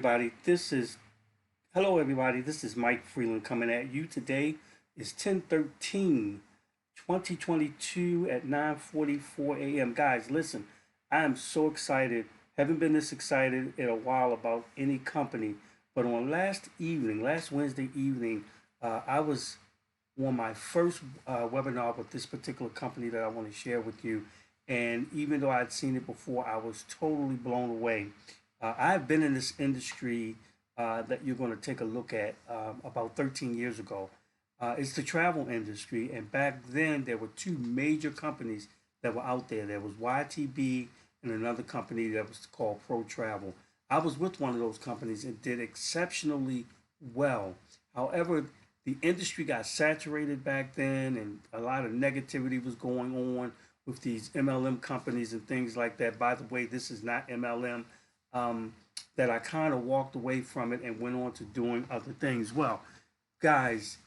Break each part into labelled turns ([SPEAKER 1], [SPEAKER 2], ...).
[SPEAKER 1] everybody. Hello everybody. This is Mike Freeland coming at you. Today is 10/13/2022 at 9:44 a.m. Guys, listen, I am so excited. Haven't been this excited in a while about any company. But on last Wednesday evening, I was on my first webinar with this particular company that I want to share with you. And even though I'd seen it before, I was totally blown away. I've been in this industry that you're going to take a look at about 13 years ago. It's the travel industry, and back then there were two major companies that were out there. There was YTB and another company that was called Pro Travel. I was with one of those companies and did exceptionally well. However, the industry got saturated back then, and a lot of negativity was going on with these MLM companies and things like that. By the way, this is not MLM. That I kind of walked away from it and went on to doing other things. Well, guys,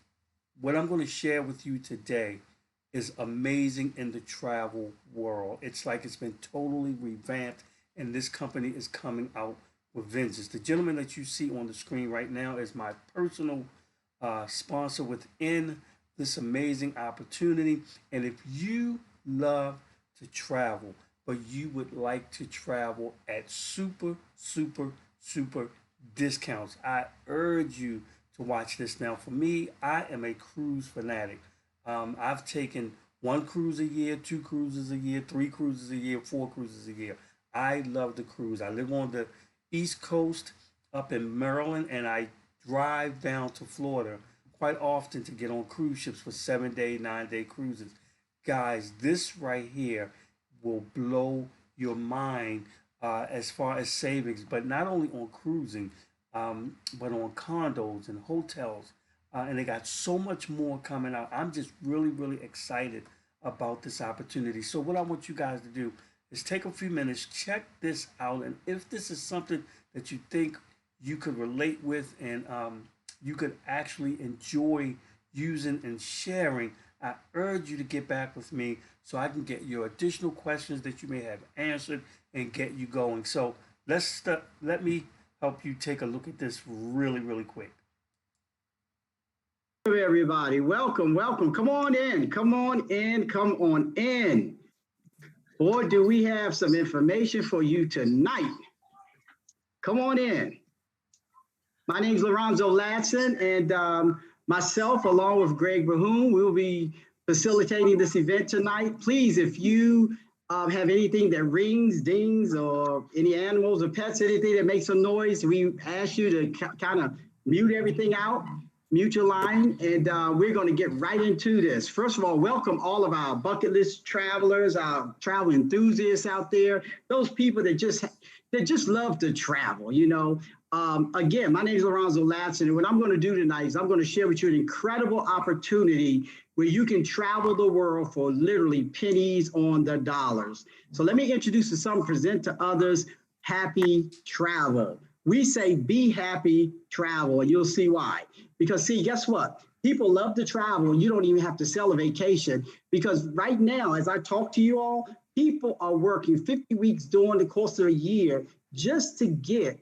[SPEAKER 1] what I'm going to share with you today is amazing in the travel world. It's like it's been totally revamped, and this company is coming out with vengeance. The gentleman that you see on the screen right now is my personal sponsor within this amazing opportunity. And if you love to travel, but you would like to travel at super discounts, I urge you to watch this. Now, for me, I am a cruise fanatic. I've taken one cruise a year, two cruises a year, three cruises a year, four cruises a year. I love the cruise. I live on the East Coast up in Maryland, and I drive down to Florida quite often to get on cruise ships for 7-day, 9-day cruises. Guys, this right here will blow your mind as far as savings, but not only on cruising, but on condos and hotels. And they got so much more coming out. I'm just really excited about this opportunity. So what I want you guys to do is take a few minutes, check this out. And if this is something that you think you could relate with and you could actually enjoy using and sharing, I urge you to get back with me so I can get your additional questions that you may have answered and get you going. So let me help you take a look at this really quick.
[SPEAKER 2] Hello, everybody. Welcome. Come on in. Boy, do we have some information for you tonight. Come on in. My name is Lorenzo Latson, and myself, along with Greg Bahoon, we will be facilitating this event tonight. Please, if you have anything that rings, dings, or any animals or pets, anything that makes some noise, we ask you to kind of mute everything out, mute your line, and we're going to get right into this. First of all, welcome all of our bucket list travelers, our travel enthusiasts out there, those people that just love to travel, you know. Again, my name is Lorenzo Latson, and what I'm going to do tonight is I'm going to share with you an incredible opportunity where you can travel the world for literally pennies on the dollars. So let me introduce to some, present to others, happy travel. We say be happy, travel, and you'll see why. Because see, guess what? People love to travel, and you don't even have to sell a vacation, because right now, as I talk to you all, people are working 50 weeks during the course of a year just to get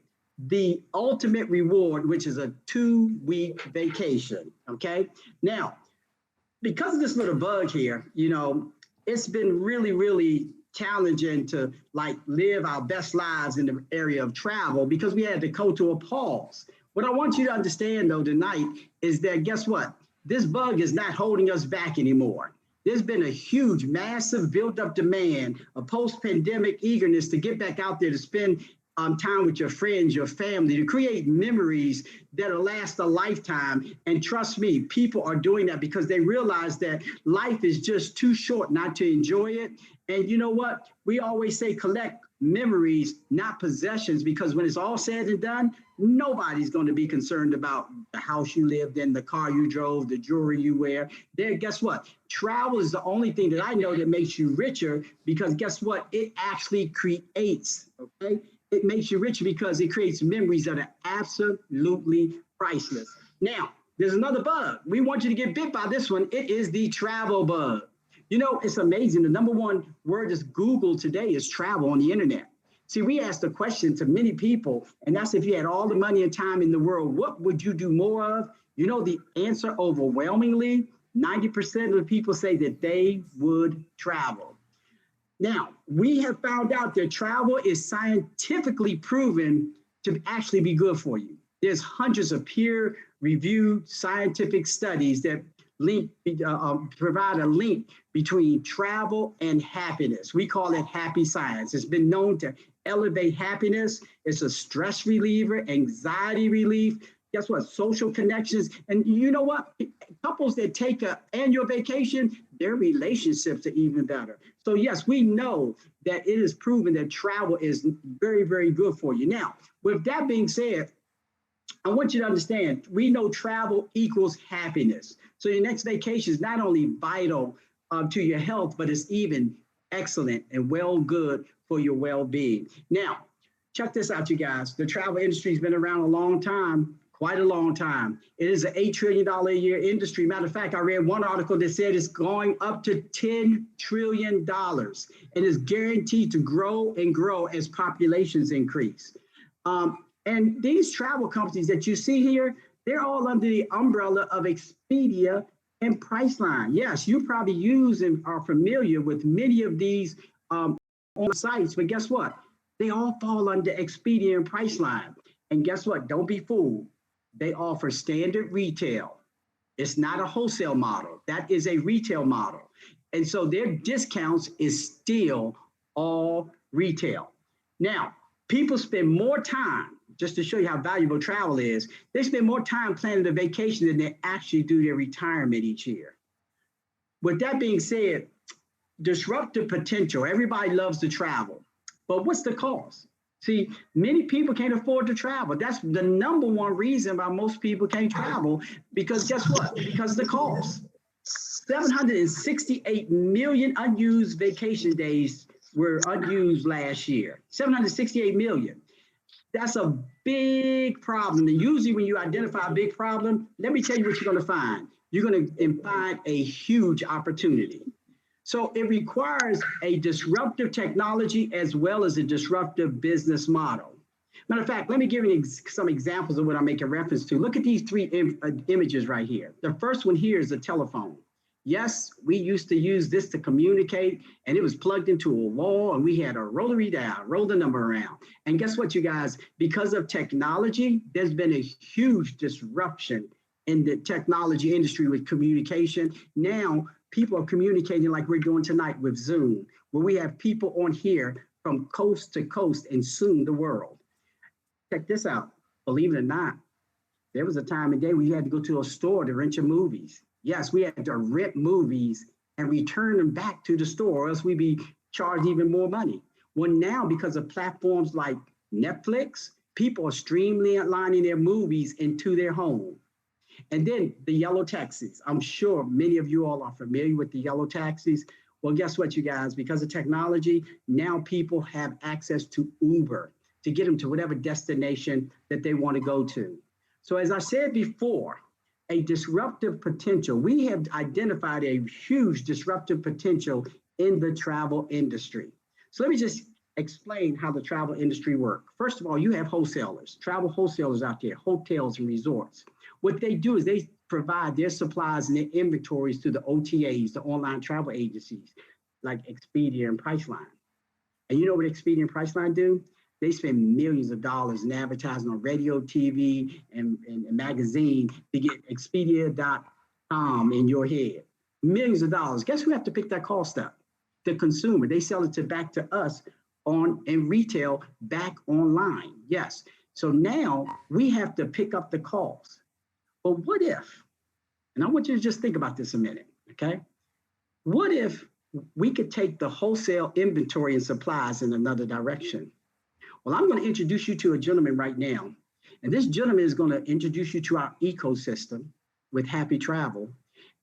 [SPEAKER 2] the ultimate reward, which is a 2-week vacation, okay? Now, because of this little bug here, you know, it's been really challenging to like live our best lives in the area of travel because we had to go to a pause. What I want you to understand though tonight is that guess what? This bug is not holding us back anymore. There's been a huge, massive built up demand, a post-pandemic eagerness to get back out there to spend time with your friends, your family, to create memories that'll last a lifetime. And trust me, people are doing that because they realize that life is just too short not to enjoy it. And you know what? We always say collect memories, not possessions, because when it's all said and done, nobody's going to be concerned about the house you lived in, the car you drove, the jewelry you wear. There, guess what? Travel is the only thing that I know that makes you richer, because guess what? It actually creates, okay? It makes you richer because it creates memories that are absolutely priceless. Now, there's another bug. We want you to get bit by this one. It is the travel bug. You know, it's amazing. The number one word that's Googled today is travel on the internet. See, we asked a question to many people, and that's if you had all the money and time in the world, what would you do more of? You know, the answer overwhelmingly, 90% of the people say that they would travel. Now, we have found out that travel is scientifically proven to actually be good for you. There's hundreds of peer-reviewed scientific studies that provide a link between travel and happiness. We call it happy science. It's been known to elevate happiness. It's a stress reliever, anxiety relief. Guess what? Social connections. And you know what? Couples that take an annual vacation, their relationships are even better. So yes, we know that it is proven that travel is very, very good for you. Now, with that being said, I want you to understand, we know travel equals happiness. So your next vacation is not only vital to your health, but it's even excellent and well good for your well-being. Now, check this out, you guys. The travel industry has been around a long time, quite a long time. It is an $8 trillion a year industry. Matter of fact, I read one article that said it's going up to $10 trillion and is guaranteed to grow and grow as populations increase. And these travel companies that you see here, they're all under the umbrella of Expedia and Priceline. Yes, you probably use and are familiar with many of these on sites, but guess what? They all fall under Expedia and Priceline. And guess what? Don't be fooled. They offer standard retail. It's not a wholesale model. That is a retail model. And so their discounts is still all retail. Now, people spend more time, just to show you how valuable travel is, they spend more time planning a vacation than they actually do their retirement each year. With that being said, disruptive potential, everybody loves to travel, but what's the cost? See, many people can't afford to travel. That's the number one reason why most people can't travel, because guess what? Because of the cost. 768 million unused vacation days were unused last year. 768 million. That's a big problem. And usually when you identify a big problem, let me tell you what you're going to find. You're going to find a huge opportunity. So it requires a disruptive technology as well as a disruptive business model. Matter of fact, let me give you some examples of what I'm making reference to. Look at these three images right here. The first one here is a telephone. Yes, we used to use this to communicate, and it was plugged into a wall, and we had a rotary dial, roll the number around. And guess what, you guys? Because of technology, there's been a huge disruption in the technology industry with communication. Now, people are communicating like we're doing tonight with Zoom, where we have people on here from coast to coast and soon the world. Check this out. Believe it or not, there was a time and day where you had to go to a store to rent your movies. Yes, we had to rent movies and return them back to the store, or else we'd be charged even more money. Well, now, because of platforms like Netflix, people are streamlining their movies into their home. And then the yellow taxis. I'm sure many of you all are familiar with the yellow taxis. Well, guess what, you guys? Because of technology, now people have access to Uber to get them to whatever destination that they want to go to. So as I said before, a disruptive potential. We have identified a huge disruptive potential in the travel industry. So let me just explain how the travel industry works. First of all, you have wholesalers, travel wholesalers out there, hotels and resorts. What they do is they provide their supplies and their inventories to the OTAs, the online travel agencies, like Expedia and Priceline. And you know what Expedia and Priceline do? They spend millions of dollars in advertising on radio, TV, and magazine to get Expedia.com in your head. Millions of dollars. Guess who have to pick that cost up? The consumer. They sell it back to us in retail back online. Yes. So now we have to pick up the cost. But what if, and I want you to just think about this a minute, okay? What if we could take the wholesale inventory and supplies in another direction? Well, I'm going to introduce you to a gentleman right now. And this gentleman is going to introduce you to our ecosystem with Happy Travel.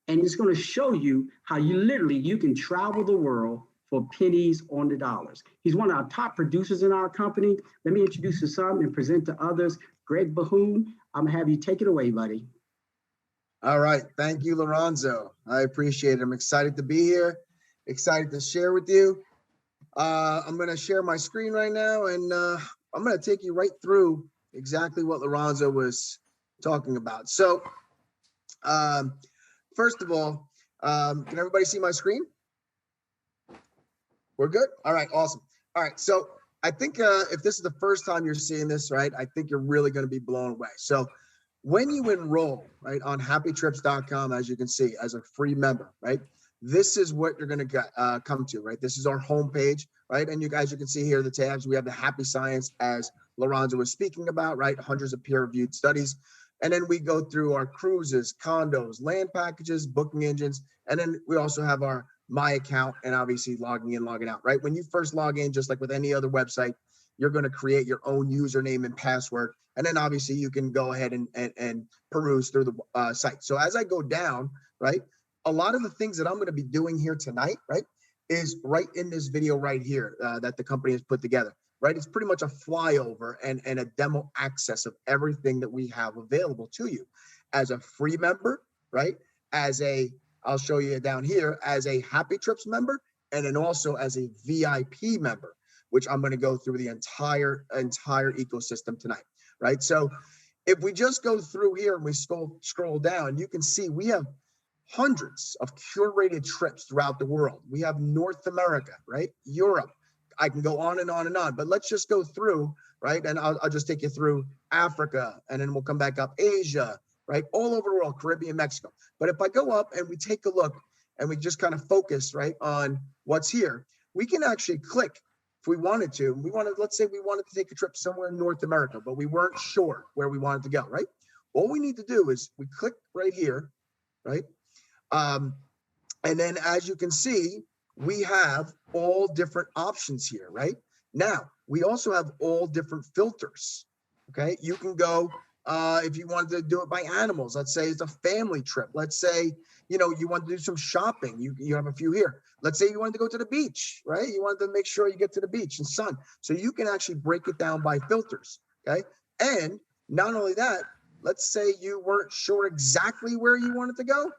[SPEAKER 2] And it's going to show you how you can travel the world for pennies on the dollars. He's one of our top producers in our company. Let me introduce you to some and present to others. Greg Bahoon, I'm going to have you take it away, buddy.
[SPEAKER 3] All right. Thank you, Lorenzo. I appreciate it. I'm excited to be here, excited to share with you. I'm going to share my screen right now, and I'm going to take you right through exactly what Lorenzo was talking about. So, first of all, can everybody see my screen? We're good? All right, awesome. All right, so I think if this is the first time you're seeing this, right, I think you're really going to be blown away. So when you enroll, right, on happytrips.com, as you can see, as a free member, right, this is what you're going to come to, right? This is our homepage, right? And you guys, you can see here the tabs. We have the happy science, as Lorenzo was speaking about, right? Hundreds of peer-reviewed studies. And then we go through our cruises, condos, land packages, booking engines. And then we also have our my account and obviously logging in, logging out, right? When you first log in, just like with any other website, you're going to create your own username and password. And then obviously you can go ahead and peruse through the site. So as I go down, right, a lot of the things that I'm going to be doing here tonight, right, is right in this video right here that the company has put together, right? It's pretty much a flyover and a demo access of everything that we have available to you as a free member, right? As a, I'll show you down here, as a Happy Trips member, and then also as a VIP member, which I'm going to go through the entire ecosystem tonight, right? So if we just go through here and we scroll down, you can see we have hundreds of curated trips throughout the world. We have North America, right? Europe. I can go on and on and on, but let's just go through, right? And I'll just take you through Africa, and then we'll come back up Asia, right? All over the world, Caribbean, Mexico. But if I go up and we take a look and we just kind of focus, right, on what's here, we can actually click if we wanted to. Let's say we wanted to take a trip somewhere in North America, but we weren't sure where we wanted to go, right? All we need to do is we click right here, right? And then as you can see, we have all different options here, right? Now, we also have all different filters, okay? You can go, if you wanted to do it by animals, let's say it's a family trip. Let's say, you know, you want to do some shopping. You have a few here. Let's say you wanted to go to the beach, right? You wanted to make sure you get to the beach and sun. So you can actually break it down by filters, okay? And not only that, let's say you weren't sure exactly where you wanted to go,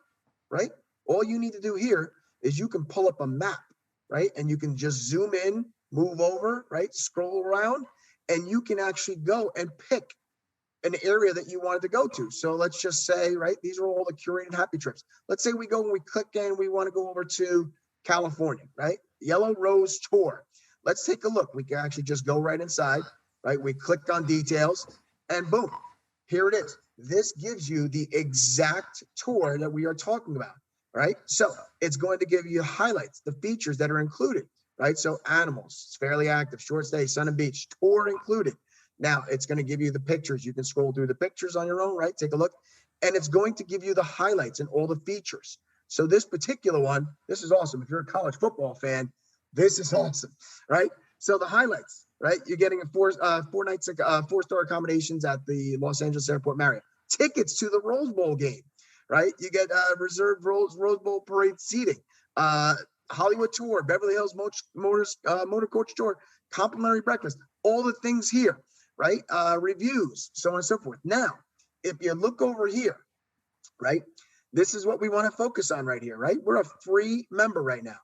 [SPEAKER 3] right? All you need to do here is you can pull up a map, right? And you can just zoom in, move over, right? Scroll around, and you can actually go and pick an area that you wanted to go to. So let's just say, right, these are all the curated Happy Trips. Let's say we go and we click in, we want to go over to California, right? Yellow Rose Tour. Let's take a look. We can actually just go right inside, right? We click on details and boom, here it is. This gives you the exact tour that we are talking about, right? So it's going to give you highlights, the features that are included, right? So animals, it's fairly active, short stay, sun and beach, tour included. Now it's going to give you the pictures. You can scroll through the pictures on your own, right? Take a look. And it's going to give you the highlights and all the features. So this particular one, this is awesome. If you're a college football fan, this is awesome, right? So the highlights, right? You're getting a four nights, 4-star accommodations at the Los Angeles Airport Marriott. Tickets to the Rose Bowl game, right? You get reserved Rose Bowl parade seating, Hollywood tour, Beverly Hills Motor Coach tour, complimentary breakfast, all the things here, right? Reviews, so on and so forth. Now, if you look over here, right? This is what we want to focus on right here, right? We're a free member right now.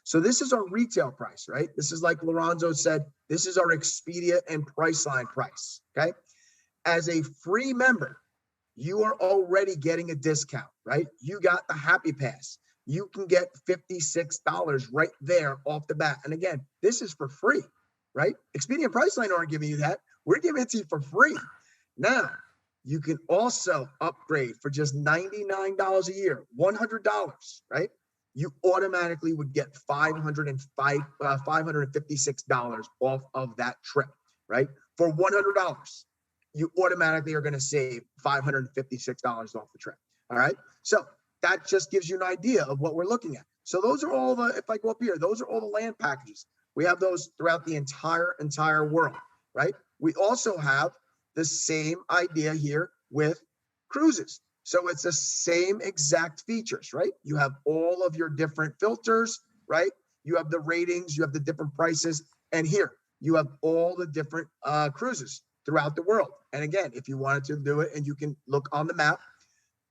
[SPEAKER 3] So this is our retail price, right? This is like Lorenzo said, this is our Expedia and Priceline price, okay? As a free member, you are already getting a discount, right? You got the Happy Pass. You can get $56 right there off the bat. And again, this is for free, right? Expedia and Priceline aren't giving you that. We're giving it to you for free. Now, you can also upgrade for just $99 a year, $100, right? You automatically would get $556 off of that trip, right? For $100, you automatically are going to save $556 off the trip. All right. So that just gives you an idea of what we're looking at. So those are all the, if I go up here, those are all the land packages. We have those throughout the entire world, right? We also have the same idea here with cruises. So it's the same exact features, right? You have all of your different filters, right? You have the ratings, you have the different prices, and here you have all the different cruises throughout the world. And again, if you wanted to do it and you can look on the map,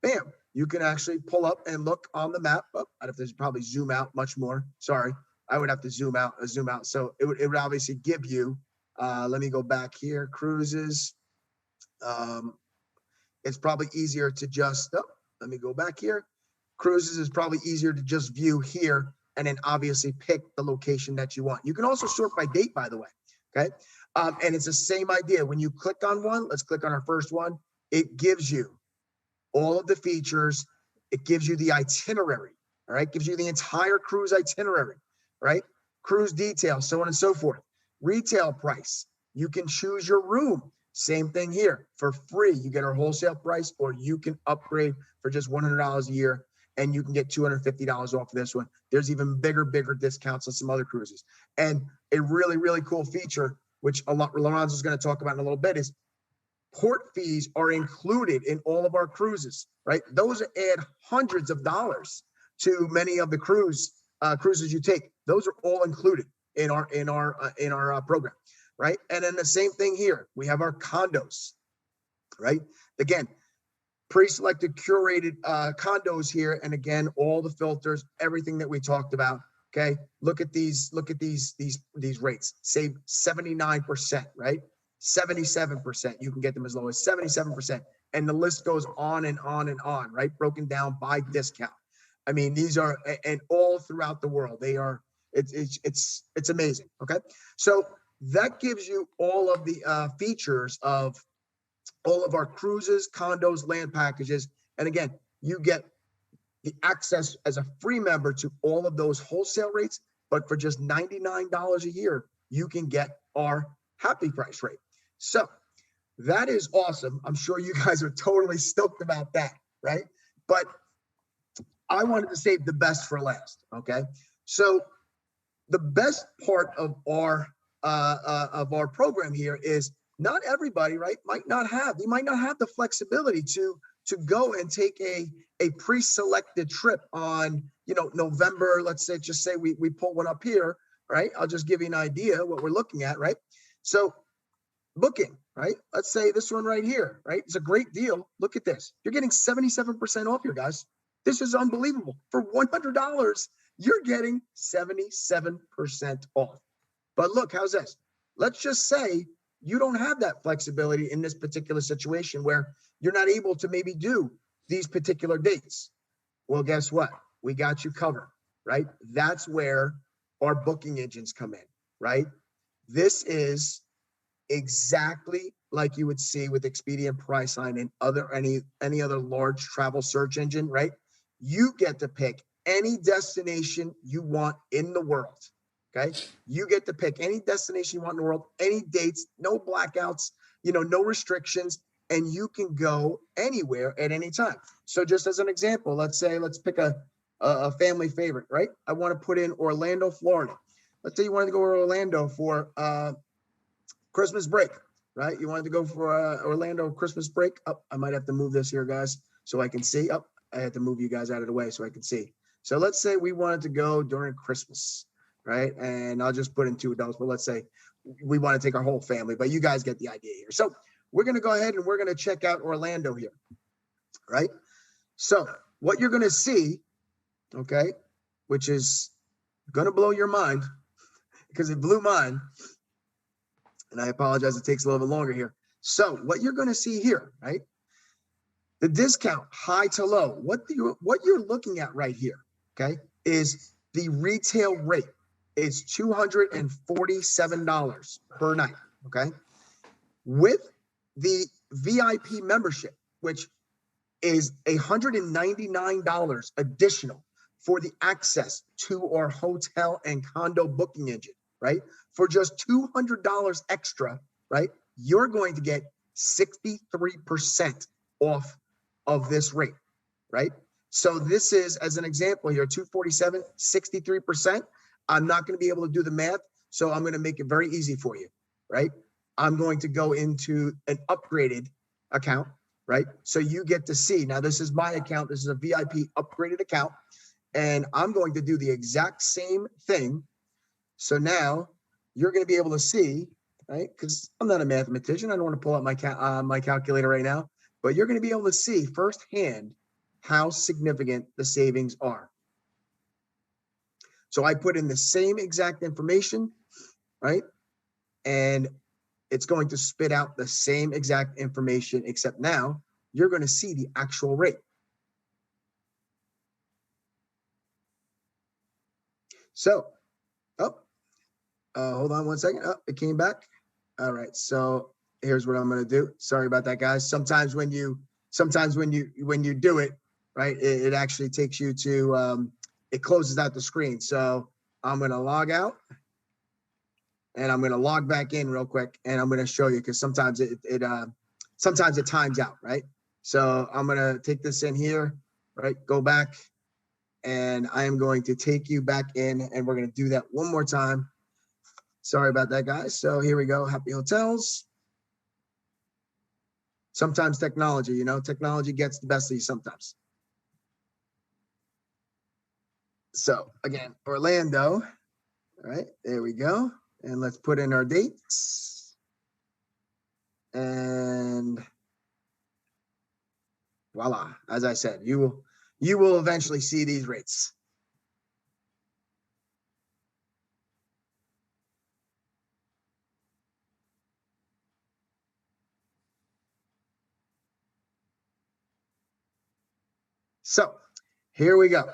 [SPEAKER 3] bam, you can actually pull up and look on the map. Oh, I'd have to probably zoom out much more. Sorry. I would have to zoom out. So it would obviously give you, let me go back here, cruises. It's probably easier to just, let me go back here. Cruises is probably easier to just view here and then obviously pick the location that you want. You can also sort by date, by the way, okay? And it's the same idea. When you click on one, let's click on our first one, it gives you all of the features. It gives you the itinerary, all right? Gives you the entire cruise itinerary, right? Cruise details, so on and so forth. Retail price, you can choose your room. Same thing here, for free. You get our wholesale price, or you can upgrade for just $100 a year, and you can get $250 off of this one. There's even bigger discounts on some other cruises. And a really, really cool feature, which Lorenzo is going to talk about in a little bit, is port fees are included in all of our cruises, right? Those add hundreds of dollars to many of the cruises you take. Those are all included in our program, right? And then the same thing here. We have our condos, right? Again, pre-selected, curated condos here, and again, all the filters, everything that we talked about. Okay, look at these rates. Save 79%, right? 77%. You can get them as low as 77%, and the list goes on and on and on, right? Broken down by discount. I mean, these are, and all throughout the world, they are. It's amazing. Okay, so that gives you all of the features of all of our cruises, condos, land packages, and again, you get the access as a free member to all of those wholesale rates, but for just $99 a year, you can get our happy price rate. So that is awesome. I'm sure you guys are totally stoked about that, right? But I wanted to save the best for last, okay? So the best part of our program here is not everybody, right, you might not have the flexibility to go and take a pre-selected trip on, November. Let's say, just say we pull one up here, right? I'll just give you an idea what we're looking at, right? So booking, right? Let's say this one right here, right? It's a great deal. Look at this. You're getting 77% off here, guys. This is unbelievable. For $100, you're getting 77% off. But look, how's this? Let's just say you don't have that flexibility in this particular situation where you're not able to maybe do these particular dates. Well, guess what? We got you covered, right? That's where our booking engines come in, right? This is exactly like you would see with Expedia and Priceline and any other large travel search engine, right? You get to pick any destination you want in the world. Okay. You get to pick any destination you want in the world, any dates, no blackouts, no restrictions, and you can go anywhere at any time. So just as an example, let's pick a family favorite, right? I want to put in Orlando, Florida. Let's say you wanted to go to Orlando for Christmas break, right? You wanted to go for Orlando Christmas break. I might have to move this here, guys, so I can see. I had to move you guys out of the way so I can see. So let's say we wanted to go during Christmas, right? And I'll just put in 2 adults, but let's say we want to take our whole family, but you guys get the idea here. So we're going to go ahead and we're going to check out Orlando here, right? So what you're going to see, okay, which is going to blow your mind because it blew mine. And I apologize, it takes a little bit longer here. So what you're going to see here, right? The discount high to low, what you're looking at right here, okay, is the retail rate is $247 per night, okay? With the VIP membership, which is $199 additional for the access to our hotel and condo booking engine, right? For just $200 extra, right? You're going to get 63% off of this rate, right? So this is, as an example here, 247, 63%. I'm not going to be able to do the math, so I'm going to make it very easy for you, right? I'm going to go into an upgraded account, right? So you get to see, now this is my account. This is a VIP upgraded account, and I'm going to do the exact same thing. So now you're going to be able to see, right? Because I'm not a mathematician. I don't want to pull out my calculator right now, but you're going to be able to see firsthand how significant the savings are. So I put in the same exact information, right? And it's going to spit out the same exact information, except now you're going to see the actual rate. So, hold on one second. Oh, it came back. All right. So here's what I'm going to do. Sorry about that, guys. Sometimes when you do it, right, it actually takes you to, it closes out the screen. So I'm going to log out and I'm going to log back in real quick, and I'm going to show you, because sometimes sometimes it times out, right? So I'm going to take this in here, right? Go back, and I am going to take you back in, and we're going to do that one more time. Sorry about that, guys. So here we go. Happy Hotels. Sometimes technology, technology gets the best of you sometimes. So again, Orlando. All right, there we go. And let's put in our dates. And voila, as I said, you will eventually see these rates. So here we go.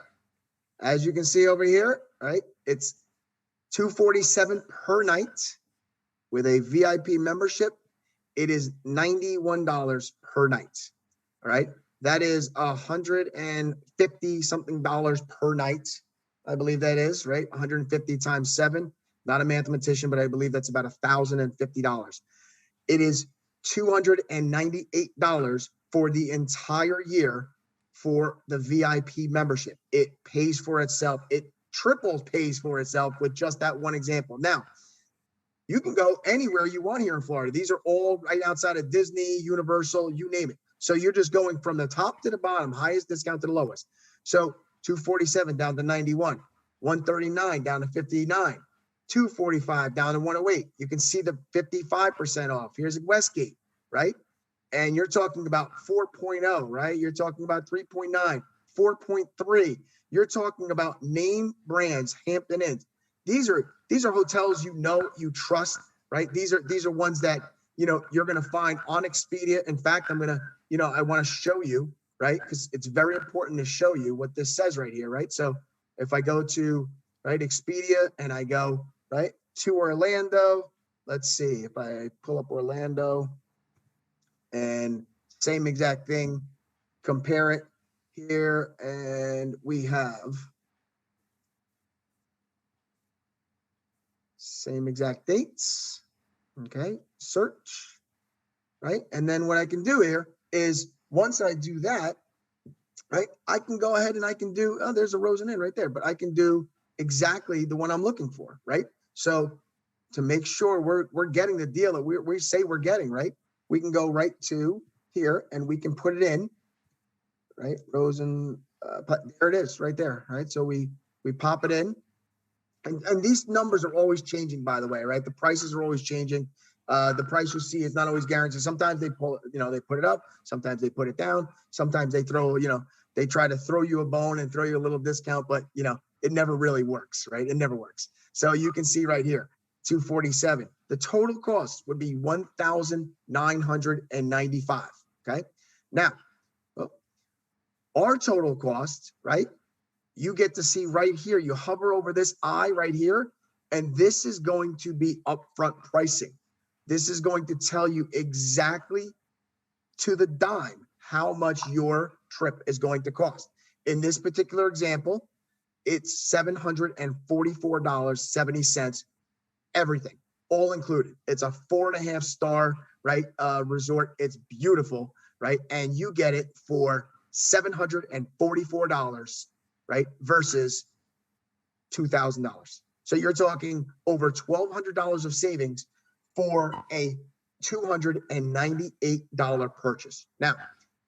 [SPEAKER 3] As you can see over here, right, it's $247 per night. With a VIP membership, it is $91 per night. All right, that is $150 something per night. I believe that is right. 150 times 7. Not a mathematician, but I believe that's about $1,050. It is $298 for the entire year for the VIP membership. It pays for itself. It triples pays for itself with just that one example. Now, you can go anywhere you want here in Florida. These are all right outside of Disney, Universal, you name it. So you're just going from the top to the bottom, highest discount to the lowest. So 247 down to 91, 139 down to 59, 245 down to 108. You can see the 55% off. Here's Westgate, right? And you're talking about 4.0, right? You're talking about 3.9, 4.3. You're talking about name brands, Hampton Inns. These are hotels you trust, right? These are ones that you're going to find on Expedia. In fact, I'm going to I want to show you, right? Because it's very important to show you what this says right here, right? So if I go to Expedia and I go to Orlando, let's see if I pull up Orlando and same exact thing, compare it here, and we have same exact dates. Okay, search, right? And then what I can do here is once I do that, right, I can go ahead and I can do, oh, there's a Rosen Inn right there, but I can do exactly the one I'm looking for, right? So to make sure we're getting the deal that we say we're getting, right? We can go right to here and we can put it in, right? Rosen, there it is right there, right? So we pop it in. And these numbers are always changing, by the way, right? The prices are always changing. The price you see is not always guaranteed. Sometimes they pull, they put it up. Sometimes they put it down. Sometimes they throw, they try to throw you a bone and throw you a little discount, but it never really works, right? It never works. So you can see right here, 247. The total cost would be $1,995. Okay. Now, our total cost, right? You get to see right here, you hover over this eye right here, and this is going to be upfront pricing. This is going to tell you exactly to the dime how much your trip is going to cost. In this particular example, it's $744.70, everything, all included. It's a 4.5 star, right, resort. It's beautiful, right? And you get it for $744, right, versus $2,000. So you're talking over $1,200 of savings for a $298 purchase. Now,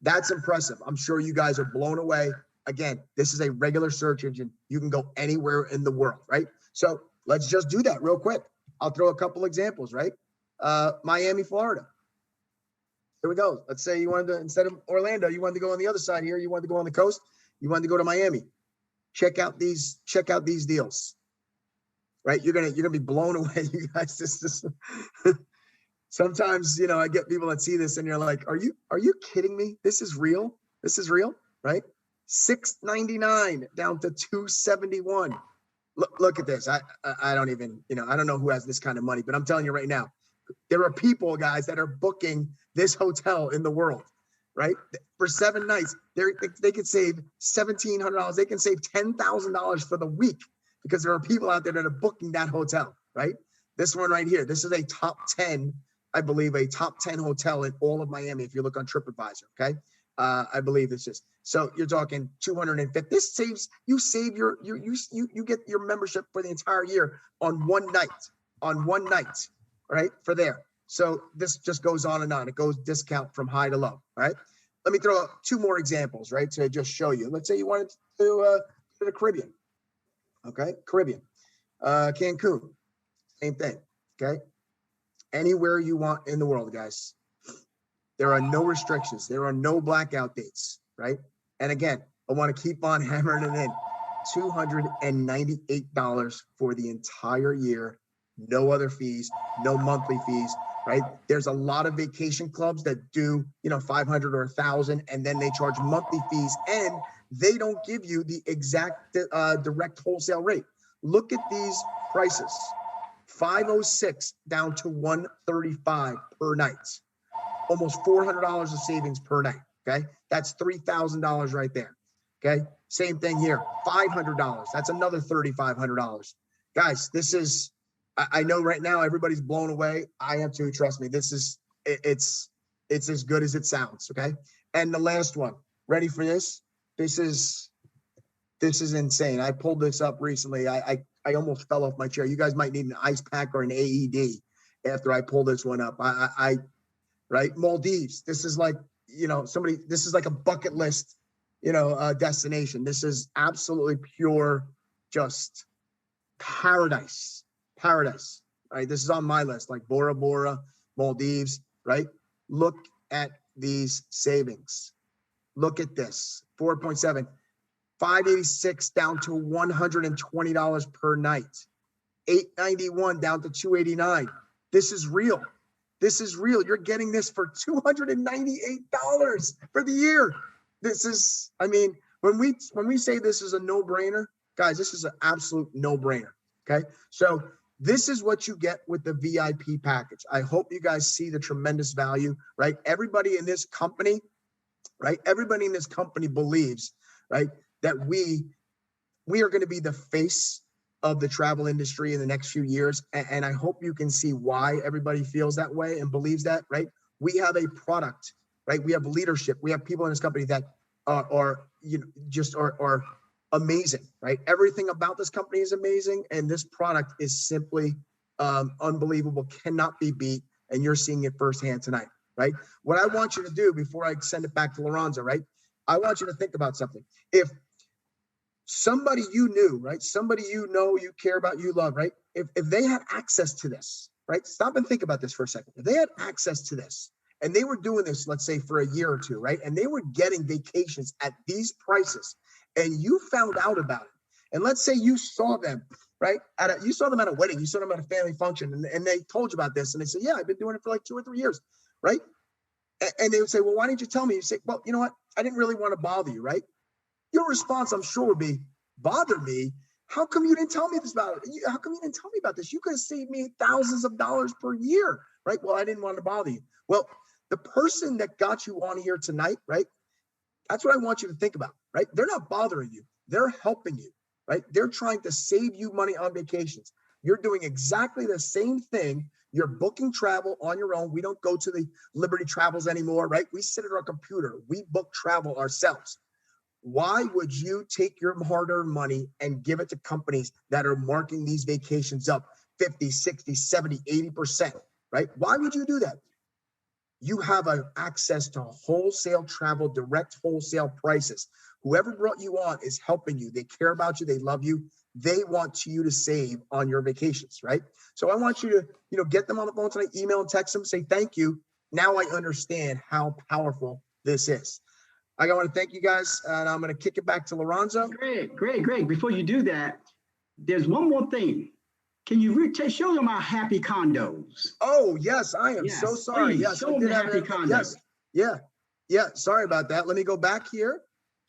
[SPEAKER 3] that's impressive. I'm sure you guys are blown away. Again, this is a regular search engine. You can go anywhere in the world, right? So let's just do that real quick. I'll throw a couple examples, right? Miami, Florida. Here we go. Let's say you wanted to, instead of Orlando, you wanted to go on the other side here. You wanted to go on the coast. You wanted to go to Miami. Check out these deals. right? You're gonna be blown away, you guys. This sometimes, I get people that see this and you're like, are you kidding me? This is real. This is real, right? $699 down to $271. Look at this. I don't even, I don't know who has this kind of money, but I'm telling you right now, there are people, guys, that are booking this hotel in the world, right? For 7 nights, they could save $1,700. They can save $10,000 for the week because there are people out there that are booking that hotel, right? This one right here, this is a top 10, I believe, a top 10 hotel in all of Miami. If you look on TripAdvisor, okay? I believe it's just, so you're talking 250. This saves, you get your membership for the entire year on one night, right? For there. So this just goes on and on. It goes discount from high to low, all right? Let me throw out 2 more examples, right? To just show you. Let's say you wanted to the Caribbean, okay? Caribbean, Cancun, same thing, okay? Anywhere you want in the world, guys. There are no restrictions. There are no blackout dates, right? And again, I want to keep on hammering it in. $298 for the entire year. No other fees, no monthly fees, right? There's a lot of vacation clubs that do, 500 or 1,000, and then they charge monthly fees, and they don't give you the exact direct wholesale rate. Look at these prices. $506 down to $135 per night. Almost $400 of savings per night, okay? That's $3,000 right there, okay? Same thing here, $500. That's another $3,500. Guys, this is, I know right now everybody's blown away. I am too, trust me. This is, it's as good as it sounds, okay? And the last one, ready for this? This is insane. I pulled this up recently. I almost fell off my chair. You guys might need an ice pack or an AED after I pull this one up. Right? Maldives. This is like, this is like a bucket list, destination. This is absolutely pure, just paradise, right? This is on my list, like Bora Bora, Maldives, right? Look at these savings. Look at this, 4.7, 586 down to $120 per night, 891 down to 289. This is real. This is real. You're getting this for $298 for the year. This is, I mean, when we say this is a no-brainer, guys, this is an absolute no-brainer, okay? So this is what you get with the VIP package. I hope you guys see the tremendous value, right? Everybody in this company, right? Everybody in this company believes, right, that we are going to be the face of the travel industry in the next few years. And I hope you can see why everybody feels that way and believes that, right? We have a product, right? We have leadership. We have people in this company that are amazing, right? Everything about this company is amazing. And this product is simply unbelievable, cannot be beat. And you're seeing it firsthand tonight, right? What I want you to do before I send it back to Lorenzo, right? I want you to think about something. If somebody you knew, right? Somebody you care about, you love, right? If they had access to this, right? Stop and think about this for a second. If they had access to this and they were doing this, let's say for a year or two, right? And they were getting vacations at these prices and you found out about it. And let's say you saw them, right? You saw them at a wedding, you saw them at a family function and they told you about this. And they said, yeah, I've been doing it for like 2 or 3 years, right? And they would say, well, why didn't you tell me? You say, well, you know what? I didn't really want to bother you, right? Your response, I'm sure, would be, bother me? How come you didn't tell me this about it? How come you didn't tell me about this? You could have saved me thousands of dollars per year, right? Well, I didn't want to bother you. Well, the person that got you on here tonight, right? That's what I want you to think about, right? They're not bothering you. They're helping you, right? They're trying to save you money on vacations. You're doing exactly the same thing. You're booking travel on your own. We don't go to the Liberty Travels anymore, right? We sit at our computer. We book travel ourselves. Why would you take your hard-earned money and give it to companies that are marking these vacations up 50, 60, 70, 80%, right? Why would you do that? You have access to wholesale travel, direct wholesale prices. Whoever brought you on is helping you. They care about you. They love you. They want you to save on your vacations, right? So I want you to, get them on the phone tonight, email and text them, say thank you. Now I understand how powerful this is. I want to thank you guys, and I'm going to kick it back to Lorenzo.
[SPEAKER 2] Great. Before you do that, there's one more thing. Can you show them our happy condos?
[SPEAKER 3] Oh, yes, I am so
[SPEAKER 2] Yes,
[SPEAKER 3] sorry.
[SPEAKER 2] please
[SPEAKER 3] Yes,
[SPEAKER 2] show
[SPEAKER 3] I
[SPEAKER 2] them
[SPEAKER 3] did
[SPEAKER 2] the
[SPEAKER 3] have
[SPEAKER 2] happy
[SPEAKER 3] it.
[SPEAKER 2] condos.
[SPEAKER 3] Yes, yeah, yeah. Sorry about that. Let me go back here,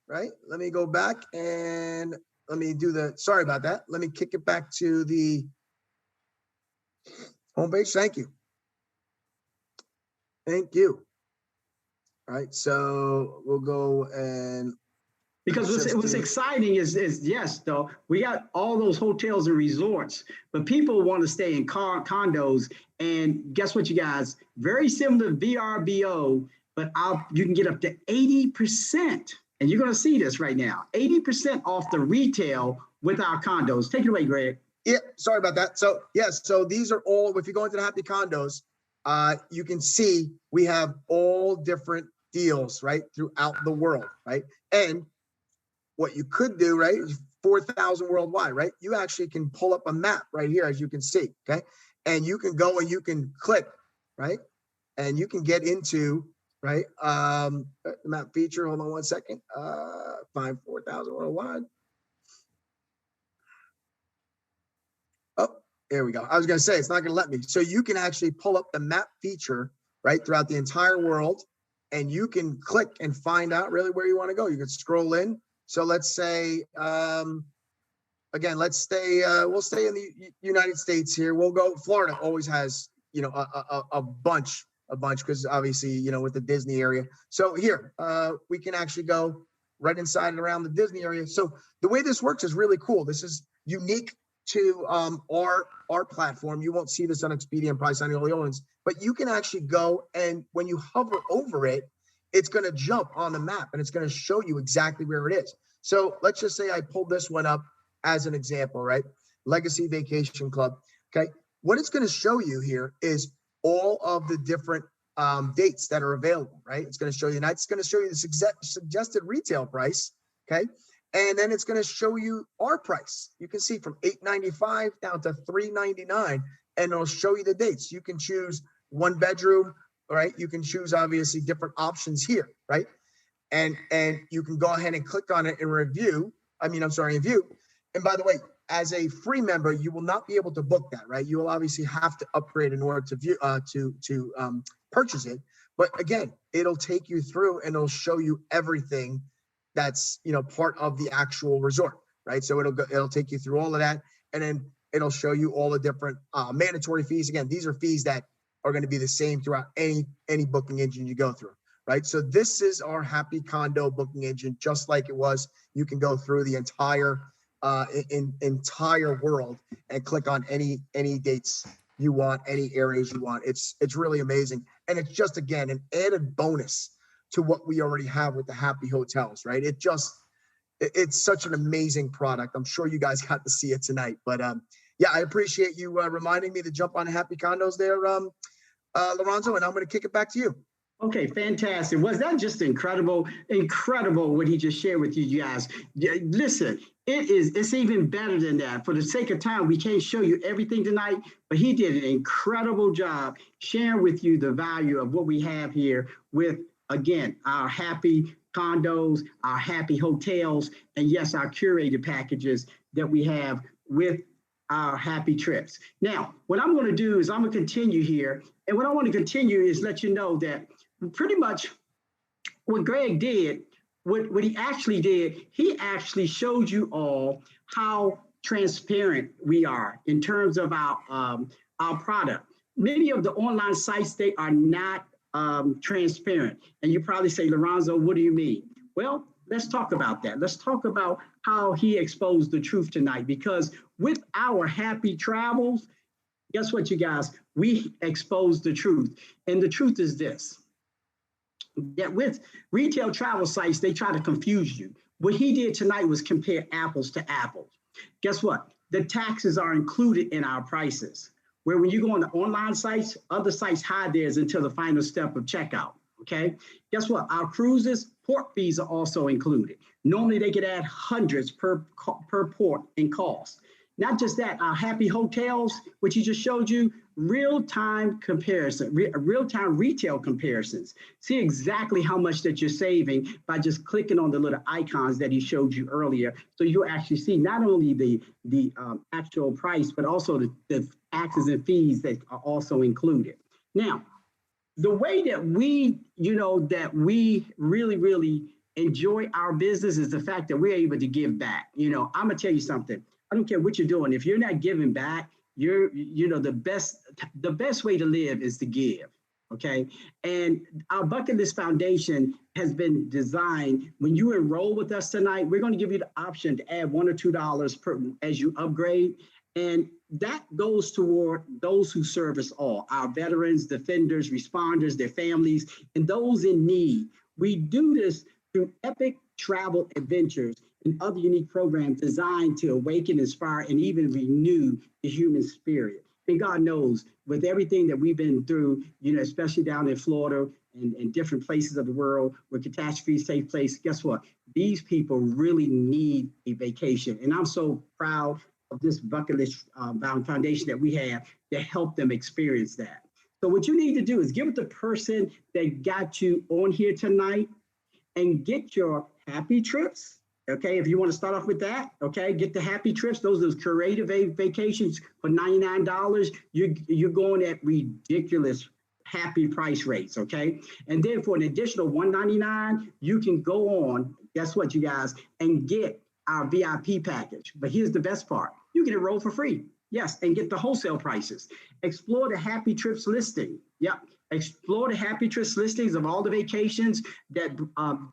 [SPEAKER 3] right? Let me go back and let me do the, sorry about that. Let me kick it back to the homepage. Thank you. Thank you. All right, so we'll go and
[SPEAKER 2] Because what's exciting is yes, though, we got all those hotels and resorts, but people want to stay in condos. And guess what, you guys? Very similar to VRBO, but you can get up to 80%. And you're going to see this right now, 80% off the retail with our condos. Take it away, Greg.
[SPEAKER 3] Yeah, sorry about that. So yes, so these are all, if you go into the Happy Condos, you can see we have all different deals, right, throughout the world, right? And what you could do, right, is 4,000 worldwide, right? You actually can pull up a map right here, as you can see, okay? And you can go and you can click, right? And you can get into, right, the map feature. Hold on one second. Find 4,000 worldwide. Oh, there we go. I was going to say, it's not going to let me. So you can actually pull up the map feature, right, throughout the entire world, and you can click and find out really where you want to go. You can scroll in. So let's say, again, we'll stay in the United States here. We'll go, Florida always has, you know, a bunch, because obviously, you know, with the Disney area. So here, we can actually go right inside and around the Disney area. So the way this works is really cool. This is unique to our platform. You won't see this on Expedia and probably on the only ones, but you can actually go, and when you hover over it, it's going to jump on the map and it's going to show you exactly where it is. So let's just say I pulled this one up as an example, right? Legacy Vacation Club. Okay. What it's going to show you here is all of the different dates that are available, right? It's going to show you, it's going to show you the suggested retail price. Okay. And then it's going to show you our price. You can see from $895 down to $399, and it'll show you the dates. You can choose 1 bedroom, right? You can choose obviously different options here, right? And you can go ahead and click on it and review. View. And by the way, as a free member, you will not be able to book that, right? You will obviously have to upgrade in order to view to purchase it. But again, it'll take you through and it'll show you everything that's, you know, part of the actual resort, right? So it'll take you through all of that, and then it'll show you all the different mandatory fees. Again, these are fees that are going to be the same throughout any booking engine you go through, right? So this is our Happy Condo booking engine, just like it was. You can go through the entire world and click on any dates you want, any areas you want. It's really amazing, and it's just, again, an added bonus to what we already have with the Happy Hotels, right? It's such an amazing product. I'm sure you guys got to see it tonight, but yeah, I appreciate you reminding me to jump on Happy Condos there, Lorenzo, and I'm going to kick it back to you.
[SPEAKER 2] Okay, fantastic. Was that just incredible? Incredible what he just shared with you guys. Listen, it's even better than that. For the sake of time, we can't show you everything tonight, but he did an incredible job sharing with you the value of what we have here with, again, our Happy Condos, our Happy Hotels, and yes, our curated packages that we have with our Happy Trips. Now, what I'm going to do is I'm going to continue here. And what I want to continue is let you know that pretty much what Greg did, what he actually did, he actually showed you all how transparent we are in terms of our product. Many of the online sites, they are not transparent. And you probably say, Lorenzo, what do you mean? Well, let's talk about that. Let's talk about how he exposed the truth tonight, because with our Happy Travels, guess what, you guys? We exposed the truth. And the truth is this, that with retail travel sites, they try to confuse you. What he did tonight was compare apples to apples. Guess what? The taxes are included in our prices. Where when you go on the online sites, other sites hide theirs until the final step of checkout. Okay. Guess what? Our cruises, port fees are also included. Normally they could add hundreds per port in cost. Not just that, our Happy Hotels, which he just showed you, real-time comparison, real-time retail comparisons. See exactly how much that you're saving by just clicking on the little icons that he showed you earlier. So you actually see not only the actual price, but also the taxes and fees that are also included. Now, the way that we really enjoy our business is the fact that we're able to give back. I'm gonna tell you something. I don't care what you're doing. If you're not giving back, the best way to live is to give. Okay. And our Bucket List Foundation has been designed. When you enroll with us tonight, we're going to give you the option to add $1 or $2 as you upgrade. And that goes toward those who serve us all, our veterans, defenders, responders, their families, and those in need. We do this through epic travel adventures and other unique programs designed to awaken, inspire, and even renew the human spirit. And God knows, with everything that we've been through, especially down in Florida and different places of the world where catastrophes take place, guess what? These people really need a vacation. And I'm so proud of this Bucket List Foundation that we have to help them experience that. So what you need to do is give it the person that got you on here tonight and get your happy trips. Okay, if you want to start off with that, okay, get the happy trips. Those are creative vacations for $99. You're going at ridiculous happy price rates, okay? And then for an additional $199, you can go on, guess what, you guys, and get our VIP package. But here's the best part. You can enroll for free. Yes, and get the wholesale prices. Explore the Happy Trips listing. Yep. Explore the Happy Trips listings of all the vacations that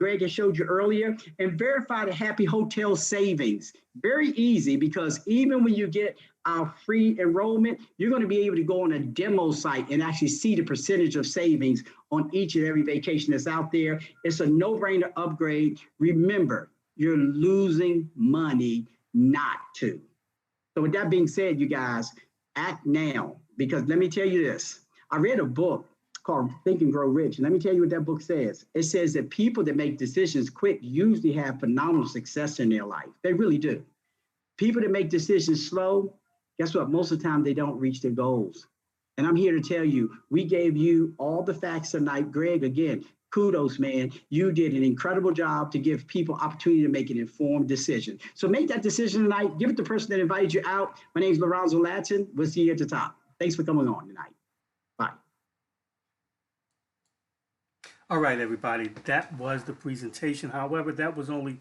[SPEAKER 2] Greg has showed you earlier, and verify the Happy Hotel savings. Very easy, because even when you get our free enrollment, you're going to be able to go on a demo site and actually see the percentage of savings on each and every vacation that's out there. It's a no-brainer upgrade. Remember, you're losing money not to. So with that being said, you guys, act now, because let me tell you this. I read a book called Think and Grow Rich. And let me tell you what that book says. It says that people that make decisions quick usually have phenomenal success in their life. They really do. People that make decisions slow, guess what? Most of the time they don't reach their goals. And I'm here to tell you, we gave you all the facts tonight. Greg, again, kudos, man. You did an incredible job to give people opportunity to make an informed decision. So make that decision tonight. Give it to the person that invited you out. My name is Lorenzo Latson. We'll see you at the top. Thanks for coming on tonight. Bye.
[SPEAKER 1] All right, everybody, that was the presentation. However, that was only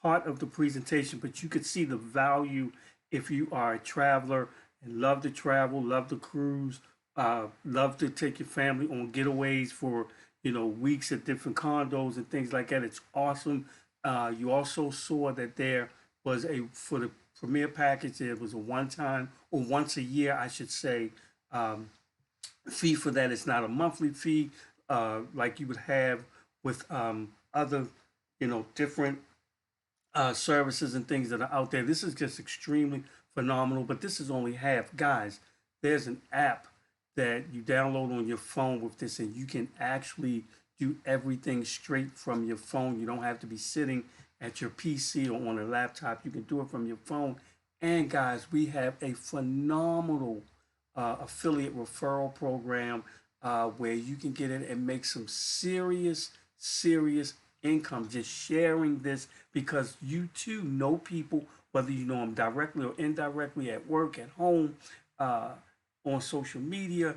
[SPEAKER 1] part of the presentation, but you could see the value if you are a traveler and love to travel, love to cruise, love to take your family on getaways for, weeks at different condos and things like that. It's awesome. You also saw that there was for the premier package, there was a one-time, or once a year, I should say, fee for that. It's not a monthly fee like you would have with other, different services and things that are out there. This is just extremely phenomenal, but this is only half. Guys, there's an app that you download on your phone with this, and you can actually do everything straight from your phone. You don't have to be sitting at your PC or on a laptop. You can do it from your phone. And guys, we have a phenomenal affiliate referral program where you can get in and make some serious income just sharing this, because you too know people, whether you know them directly or indirectly, at work, at home, on social media,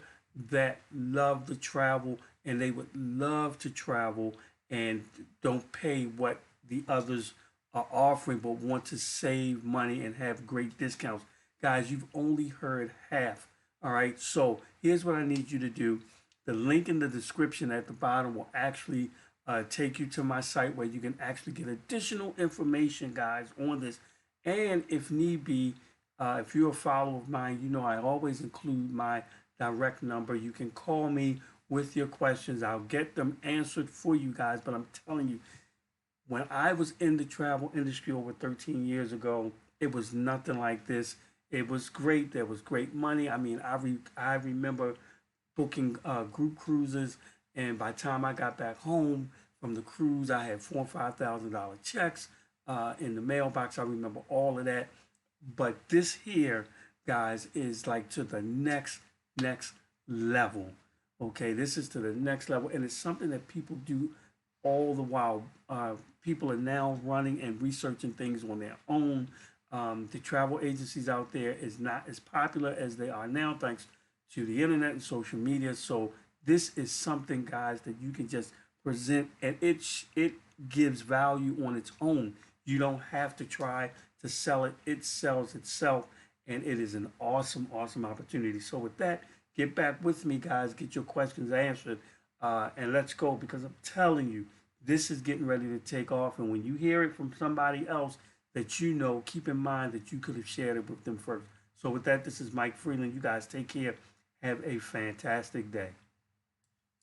[SPEAKER 1] that love to travel, and they would love to travel and don't pay what the others are offering, but want to save money and have great discounts. Guys, you've only heard half. All right, so here's what I need you to do. The link in the description at the bottom will actually take you to my site where you can actually get additional information, guys, on this. And if need be, if you're a follower of mine, I always include my direct number. You can call me with your questions. I'll get them answered for you guys. But I'm telling you, when I was in the travel industry over 13 years ago, it was nothing like this. It was great. There was great money. I mean, I remember booking group cruises, and by the time I got back home from the cruise, I had $4,000 or $5,000 checks in the mailbox. I remember all of that. But this here, guys, is like to the next next level. Okay, this is to the next level, and it's something that people do all the while. People are now running and researching things on their own. The travel agencies out there is not as popular as they are now, thanks to the internet and social media. So this is something, guys, that you can just present, and it gives value on its own. You don't have to try to sell it; it sells itself, and it is an awesome, awesome opportunity. So with that, get back with me, guys. Get your questions answered, and let's go, because I'm telling you, this is getting ready to take off. And when you hear it from somebody else that you know, keep in mind that you could have shared it with them first. So with that, this is Mike Freeland. You guys take care. Have a fantastic day.